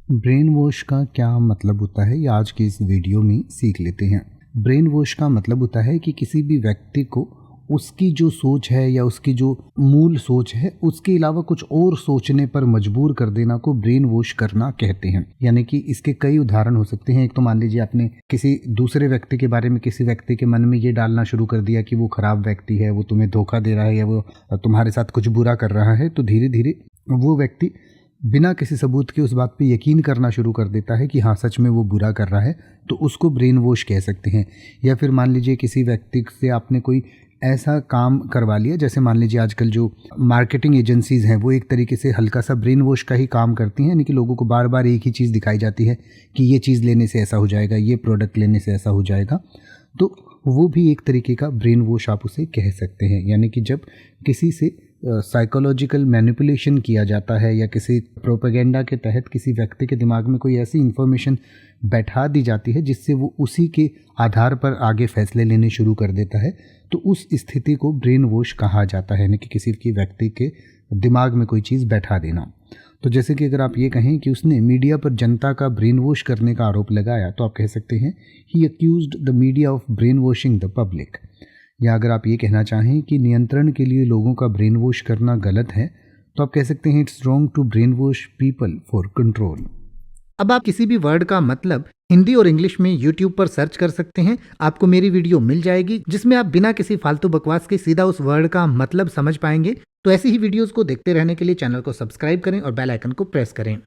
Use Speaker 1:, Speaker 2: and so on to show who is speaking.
Speaker 1: Brain wash का क्या मतलब होता है, ये आज की इस वीडियो में सीख लेते हैं। ब्रेन वॉश का मतलब होता है कि किसी भी व्यक्ति को उसकी जो सोच है या उसकी जो मूल सोच है उसके अलावा कुछ और सोचने पर मजबूर कर देना को ब्रेन वॉश करना कहते हैं। यानी कि इसके कई उदाहरण हो सकते हैं। एक तो मान लीजिए आपने किसी दूसरे व्यक्ति के बारे में किसी व्यक्ति के मन में ये डालना शुरू कर दिया कि वो खराब व्यक्ति है, वो तुम्हें धोखा दे रहा है या वो तुम्हारे साथ कुछ बुरा कर रहा है, तो धीरे धीरे वो व्यक्ति बिना किसी सबूत के उस बात पे यकीन करना शुरू कर देता है कि हाँ सच में वो बुरा कर रहा है, तो उसको ब्रेन वॉश कह सकते हैं। या फिर मान लीजिए किसी व्यक्ति से आपने कोई ऐसा काम करवा लिया, जैसे मान लीजिए आजकल जो मार्केटिंग एजेंसीज़ हैं वो एक तरीके से हल्का सा ब्रेन वॉश का ही काम करती हैं, यानी कि लोगों को बार बार एक ही चीज़ दिखाई जाती है कि ये चीज़ लेने से ऐसा हो जाएगा, ये प्रोडक्ट लेने से ऐसा हो जाएगा। तो वो भी एक तरीके का ब्रेन वॉश आप उसे कह सकते हैं। यानी कि जब किसी से साइकोलॉजिकल मैनिपुलेशन किया जाता है या किसी प्रोपेगेंडा के तहत किसी व्यक्ति के दिमाग में कोई ऐसी इन्फॉर्मेशन बैठा दी जाती है जिससे वो उसी के आधार पर आगे फैसले लेने शुरू कर देता है, तो उस स्थिति को ब्रेन वॉश कहा जाता है। यानी कि किसी की व्यक्ति के दिमाग में कोई चीज़ बैठा देना। तो जैसे कि अगर आप ये कहें कि उसने मीडिया पर जनता का ब्रेन वॉश करने का आरोप लगाया, तो आप कह सकते हैं he accused the media of brainwashing the public. या अगर आप ये कहना चाहें कि नियंत्रण के लिए लोगों का ब्रेन वॉश करना गलत है, तो आप कह सकते हैं it's wrong to brainwash people for control.
Speaker 2: अब आप किसी भी वर्ड का मतलब हिंदी और इंग्लिश में YouTube पर सर्च कर सकते हैं। आपको मेरी वीडियो मिल जाएगी जिसमें आप बिना किसी फालतू बकवास के सीधा उस वर्ड का मतलब समझ पाएंगे। तो ऐसी ही वीडियोस को देखते रहने के लिए चैनल को सब्सक्राइब करें और बेल आइकन को प्रेस करें।